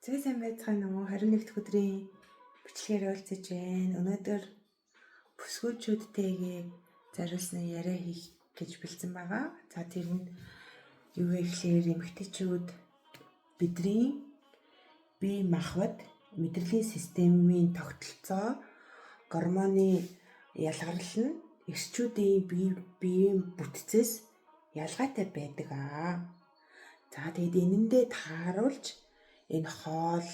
Сайн байцгаана уу? 21 дахь өдрийн бичлэгээр уулзаж байна. Өнөөдөр бүсгүйчүүдтэйгээ зориулсан яриа хийх гэж бэлдсэн байгаа. За тэр нь юу вэ гэхээр эмэгтэйчүүд бидний бие махбод мэдрэлийн системийн тогтолцоо гормоны ялгарл нь эрчүүдийн биеийн бүтцээс ялгаатай байдаг аа. За тэгэд энэндээ тааруулж энэ хоол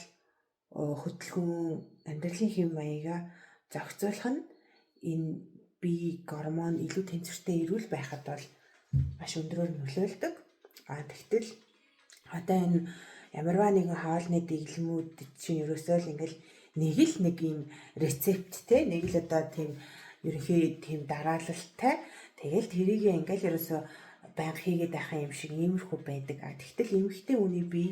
хөдөлгөөн амьдралын хэв маягаа зохицуулах нь энэ бие гормон илүү тэнцвэртэй эрүүл байхад бол маш өндөрөөр нөлөөлдөг. Тэгтэл одоо энэ ямарваа нэгэн хоолны дэглэмүүд чинь ерөөсөө л ингээл нэг юм рецепттэй нэг л одоо тийм ерөнхий тийм дараалалтай тэгэл тэрийг ингээл ерөөсөө байнга хийгээд байхаа юм шиг иймэрхүү байдаг. Тэгтэл эмэгтэй хүний бие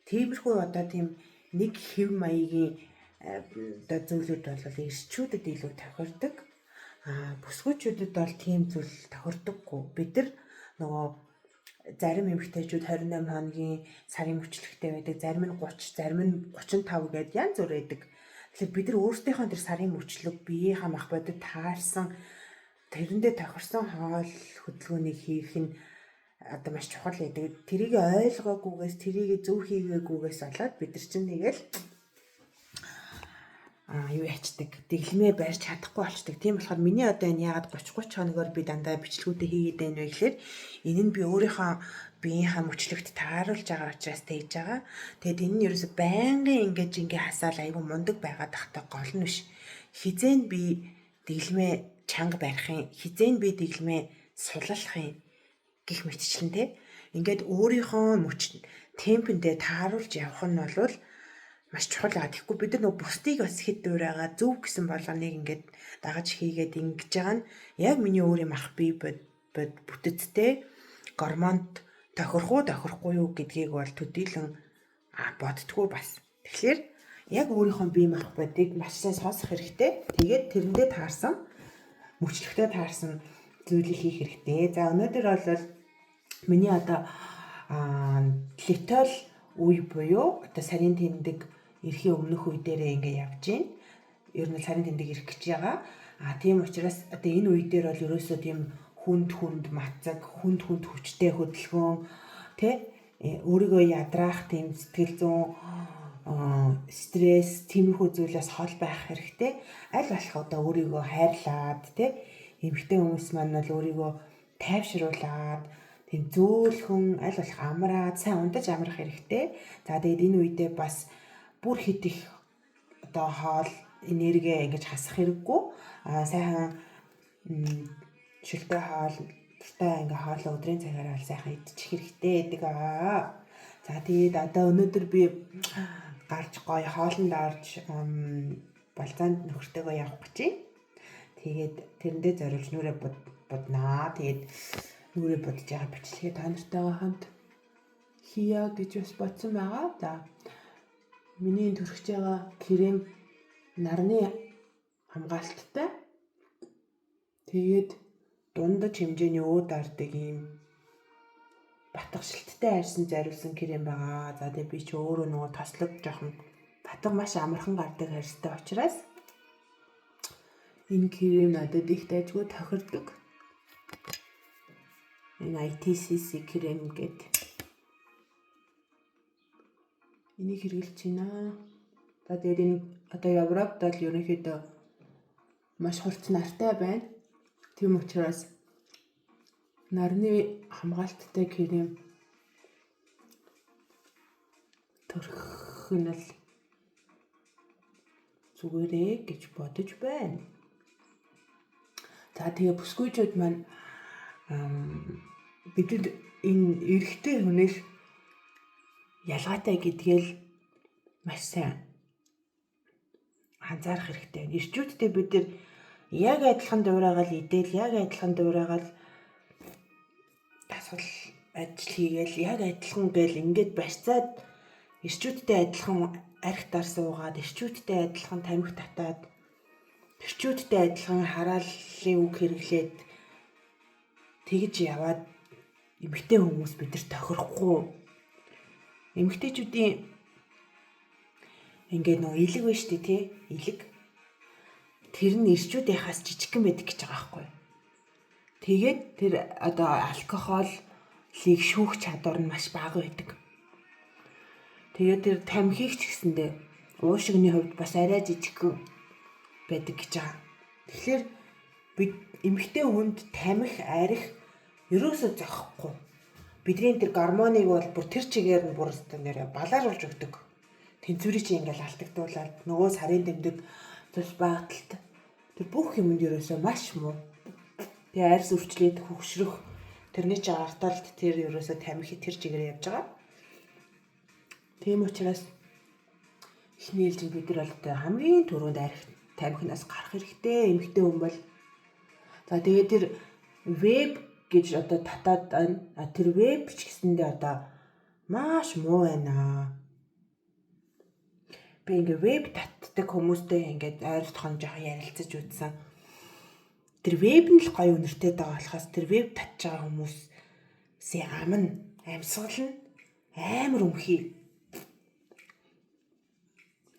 тиймэрхүү одоо тийм нэг хэв маягийн одоо зүйлүүд бол эрчүүдэд илүү тохирдог. Бүсгүйчүүдэд бол тийм зүйл тохирдоггүй. Бид нар нөгөө зарим эмэгтэйчүүд 28 хоногийн сарын мөчлөгтэй байдаг, зарим нь 30, зарим нь 35 гэдэг янз бүр байдаг. Тэгэхээр бид нар өөрсдийнхөө тэр сарын мөчлөг биеийнхаа мах бодод таарсан тэрэндээ тохирсон хоол хөдөлгөөнийг хийх нь одоо маш чухал байдаг. Тэрийг ойлгоогүйгээс, тэрийг зөв хийгээгүйгээс болоод бид нар чинь тэгэл юу ячдаг, дэглэмээ барьж чадахгүй болчдаг. Тийм болохоор миний одоо энэ яагаад 30 хоногоор би дандаа бичлэгүүдээ хийгээд байна вэ гэхээр энэ нь би өөрийнхөө биеийнхаа мөчлөгт тааруулж байгаа учраас тэгж байгаа. Тэгэд энэ нь ерөөсөй байнгын ингэж хасаал айгүй мундаг байгаад тахтай гол нь биш. Хизээ би дэглэмээ чанга барихын, хизээ би дэглэмээ суллахын гих мэтчлэн те ингээд өөрийнхөө темпэндээ тааруулж явах нь бол маш чухал аа. Тэгэхгүй бид нар нөгөө бусдыг бас хэд дуурайгаа зөв гэсэн болгоныг ингээд дагаж хийгээд ингэж байгаа нь яг миний өөрийн мах бие бүтэцтэй гормонд тохирох уу тохирохгүй юу гэдгийг бол төдийлөн боддгоо бас. Тэгэхээр яг өөрийнхөө бие мах бодыг маш сайн сонсох хэрэгтэй. Тэгээд тэрэндээ таарсан мөчлөгтэй таарсан зүйлийг хийх хэрэгтэй. За өнөөдөр бол миний одоо летол үе буюу одоо сарын тэмдэг эрхийн өмнөх үе дээрээ ингээ явж байна. Ер нь сарын тэмдэг ирэх гэж байгаа. Тийм учраас одоо энэ үе дээр бол ерөөсөө тийм хүнд мацаг, хүнд хүчтэй хөдөлгөөн өөрийгөө ядраах тийм сэтгэл зүйн стресс тиймэрхүү зүйлээс хол байх хэрэгтэй. Аль болох одоо өөрийгөө хайрлаад эмэгтэй хүмүүс маань бол өөрийгөө тайвшруулад тийм зөөлхөн аль болох амраад сайн унтаж амрах хэрэгтэй. За тэгээд энэ үедээ бас бүр хит их одоо хоол энерги ингэж хасах хэрэггүй. Сайхан шүлтэй хоол, дуртай ингээ хоолоо өдрийн цагаараа сайхан идчих хэрэгтэй гэдэг аа. За тэгээд одоо өнөөдөр би гарч гоё хоолнд орж балзаанд нөхөртэйгөө явах гэж байна. Тэгээд тэрэндээ зориулж нүрээ боднаа. Тэгээд нүрээ бодож байгаа бичлэгээ та нартайгаа хамт хийя гэж бас бодсон байгаа. За миний төрөж байгаа крем нарны хамгаалттай. Тэгээд дундаж хэмжээний өөд ордог ийм батгашилттай арьсан зориулсан крем байгаа. За тэгээд би ч өөрөө нөгөө тослог жоохон батга маш амархан гардаг арьстай учраас энэ крем надад их дайггүй тохирдог. Энэ ITCC крем гэдэг. Энийг хэрэглэж байна. За тэгээд энэ одоо Европт бол ерөнхийдөө маш хурц нартай байна. Тийм учраас нарны хамгаалттай крем төрөх нь л зүгээрээ гэж бодож байна. За тэгээ бүсгүйчүүд маань бидэд энэ эрэгтэй хүнээс ялгаатай гэдгээл маш сайн анзаарах хэрэгтэй. Эрчүүдтэй бид нар яг адилхан дуурайгаал идэл, яг адилхан дуурайгаал дасгал ажил хийгээл, яг адилхан гээл ингээд барьцаад эрчүүдтэй адилхан арх дар суугаад, эрчүүдтэй адилхан тамхи татаад, эрчүүдтэй адилхан харааллын үг хэрэглээд тэгж яваад эмэгтэй хүмүүс бид нар тохирохгүй. Эмэгтэйчүүдийн ингээд нөгөө илэг байна шүү дээ тий. Илэг. Тэр нь ирчүүдийнхээс жижигхэн байдаг гэж байгаа байхгүй. Тэгээд тэр одоо алкоголыг шүүх чадвар нь маш бага байдаг. Тэгээд тэр тамхиг ч гэсэндээ уушигны хувьд бас арай жижигхэн байдаг гэж байгаа. Тэгэхээр бид эмэгтэй хүнд тамхи арих ерөөсөө зохихгүй. Бидний тэр гормоныг бол бүр тэр чигээр нь бүр нэрээ балааруулж өгдөг. Тэнцвэрийг чи ингээл алдагдуулаад нөгөө сарын тэмдэг тус багталт тэр бүх юмд ерөөсөө маш муу. Тэгээ арьс өвчлээд хөгшрөх тэрний чи арталт тэр ерөөсөө тамхи тэр чигээр явж байгаа. Тийм учраас эхний ээлжинд бид нар бол хамгийн түрүүнд арх тамхинаас гарах хэрэгтэй эмэгтэй хүн бол. За тэгээд тэр веб гэж одоо татаад байна. Тэр веб ч гэсэндээ одоо маш муу байна. Би ингээ веб татдаг хүмүүстэй ингээд ойртхон жоохон ярилцаж үзсэн. Тэр веб нь л гоё үнэртэй байгаа болохоос тэр веб татж байгаа хүмүүсийн ам нь амьсгал нь амар өмхий.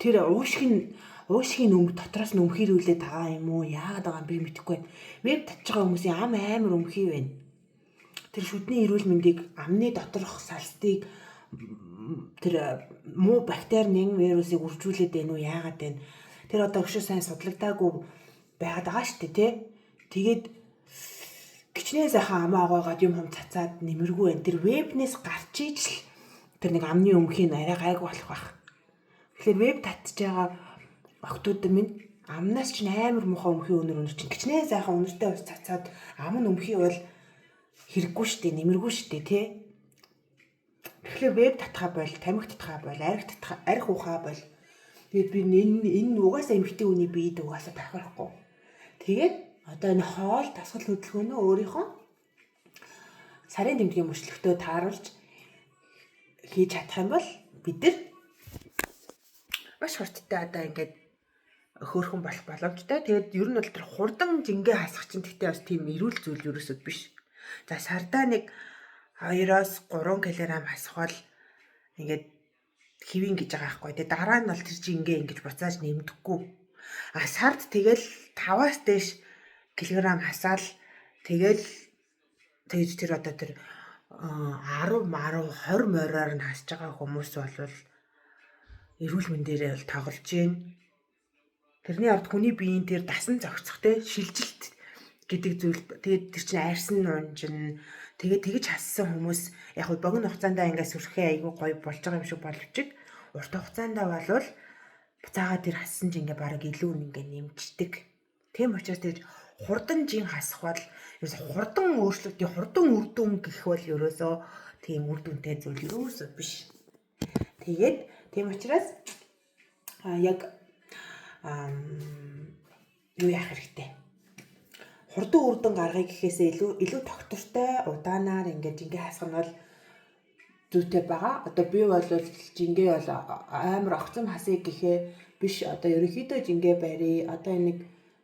Тэр уушгийн өмг дотроос нь өмхийрүүлээд байгаа юм уу? Яагаад байгаа би мэдэхгүй байна. Веб татж байгаа хүмүүсийн ам амар өмхий байна. Тэр шүдний эрүүл мэндийг амны доторх салстыг тэр муу бактери нэг вирусыг үржүүлээд байна уу? Яагаад байна? Тэр одоо өшөө сайн судлагдаагүй байгаад байгаа шүү дээ, тий. Тэгээд гिचнээ сайхан амаа агаагаад юм цацаад нэмэргүй байна. Тэр вебнээс гарч ижил тэр нэг амны өмхийг арай гайг болох байх. Тэгэхээр веб татж байгаа охтууд минь амнаас ч амар муухай өмхий өнөр чинь гिचнээ сайхан өнөртэй ус цацаад ам нь өмхий бол хэрэггүй шүү дээ, нэмэргүй шүү дээ, тий. Тэгэхээр веб татхаа бол, тамхи татхаа бол, арх ухаа бол. Тэгээд би энэ угаасаа эмэгтэй хүний биед угаасаа давхарахгүй. Тэгээд одоо энэ хоол дасгал хөдөлгөөнөө өөрийнхөө сарын тэмдгийн мөчлөгтөө тааруулж хийж чадах юм бол бид нар маш хурдтай одоо ингээд хөөрхөн болох боломжтой. Тэгээд ер нь бол тэр хурдан жингээ хасах чинь тэгтээ бас тийм эрүүл зүйл ерөөсөд биш. За сардаа нэг 2-3 кг хасхвал ингээд хэвэн гэж байгаа байхгүй. Тэгээд дараа нь бол тэр жингээ ингэж буцааж нэмдэггүй. А сард тэгэл 5-аас дээш килограмм хасаал тэгэл тэр одоо тэр 10 20 мороор нь хасж байгаа хүмүүс бол эрүүл мэндээрээ бол тоглож байна. Тэрний ард хүний биеийн тэр дасан зохицох те шилжилт гэдэг зүйл. Тэгээд тэр чинь арьсан унжин тэгээд тэгж хассан хүмүүс яг нь богино хугацаанд ингээд сүрхээ айгүй гоё болж байгаа юм шиг боловч урт хугацаанд бол буцаага тэр хассан жингээ бараг илүү ингээд нэмждэг. Тийм учраас тэр хурдан жин хасах бол хурдан өөрчлөлтийн хурдан үр дүн гэх бол ерөөсөө тийм үр дүнтэй зүйл ерөөсөө биш. Тэгээд тийм учраас яг юу яах хэрэгтэй? Хурдан үр дүн гаргая гэхээсээ илүү тогтвортой удаанаар ингээд жингээ хасах нь бол зүйтэй байгаа. Одоо би бол жингээ бол амар огцом хасъя гэхээ биш. Одоо ерөнхийдөө жингээ барья. Одоо нэг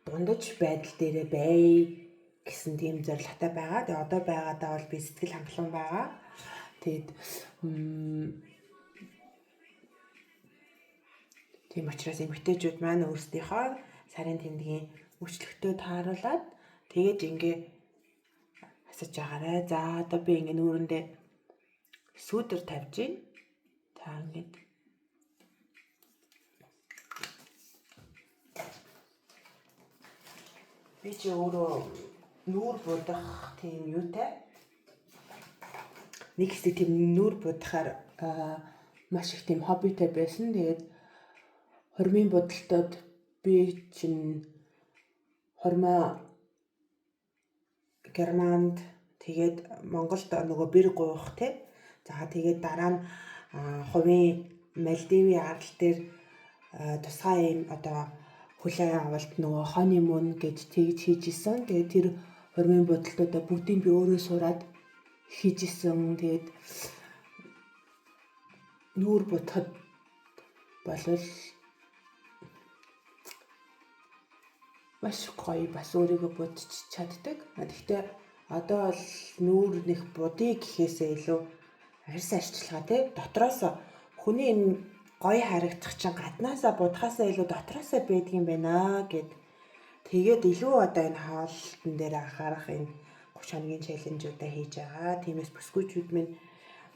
дундаж байдал дээрээ бай гэсэн тийм зорилготой байгаа. Тэгээ одоо байгаадаа бол би сэтгэл хангалуун байгаа. Тэгээд тийм учраас эмэгтэйчүүд маань өөрсдийнхөө сарын тэмдгийн мөчлөгтөө тааруулаад тэгээд ингээ хасаж байгаарай. За одоо би ингээ нүүрэндээ сүүдэр тавьж гин. Та ингээд би ч өөрөө нүүр будах тийм юутай. Нэг хэсэг тийм нүүр будахаар маш их тийм хоббитэй байсан. Тэгээд хормын будалтад би чинь хормоо Германд тэгээд Монголд нөгөө бэр гуйх те. За тэгээд дараа нь хувийн Малдивын арал дээр тусгай юм одоо хүлээн авалт нөгөө honeymoon гэж тэгж хийж исэн. Тэгээд тэр хормын будалтуудаа бүгдийг би өөрөө сураад хийж исэн. Тэгээд нүүр будахад болвол маш гоё бас өөрийгөө будчих чаддаг. Гэхдээ одоо бол нүүр нэг будыг гэхээсээ илүү арьс арчилгаа тий дотроос хүний энэ гоё харагдах чинь гаднаасаа будахаасаа илүү дотроосоо байдгийн байна гэд. Тэгээд илүү одоо энэ хаалтан дээр анхаарах энэ 30 хоногийн челленжуудаа хийж байгаа. Тиймээс бүсгүйчүүд минь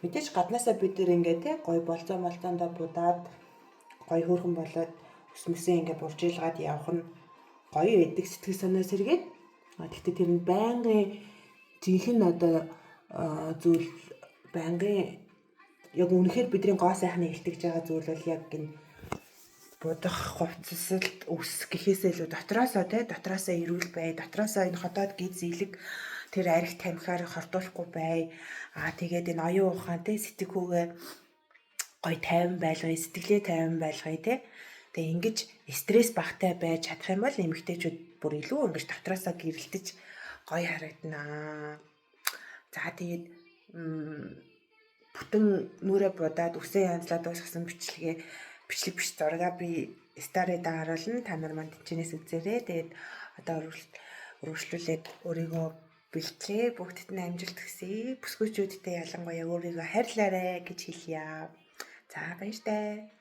мэдээж гаднаасаа бид нэр ингээд те гоё болцоондоо будаад гоё хөөрхөн болоод өсмөсөө ингээд буржилгаад явах нь гоё байдаг сэтгэл санаа сэргээд. Гэхдээ тэр нь байнгын жинхэнэ одоо зүйл байнгын яг үнэхээр бидний гоо сайхныг илтгэж байгаа зүйл бол яг энэ будах хувцаслалт өс гэхээсээ илүү дотроосоо эрүүл бай, дотроосоо энэ хотоод гид зэлэг тэр арх тамхиар хордуулахгүй бай. Тэгээд энэ оюун ухаан те сэтгэхүйгээ гоё тайван байлгая, сэтгэлээ тайван байлгая те. Тэгээ ингэж стресс багтай байж чадах юм бол эмэгтэйчүүд бүр илүү ингэж дотроосоо гэрэлтэж гоё харагдана. За тэгээд бүтэн нүрэ будаад үсээ янзлаад дуусгасан бичлэг биш зургаа би story дээр харуулна. Та нар манд тэнчнээс үзээрэй. Тэгээд одоо үргэлжлүүлээд өөрийгөө бэлтлээ. Бүгдд нь амжилт хүсье. Бүсгүйчүүдтэй ялангуяа өөрийгөө хайрлаарай гэж хэлье. За баяртай.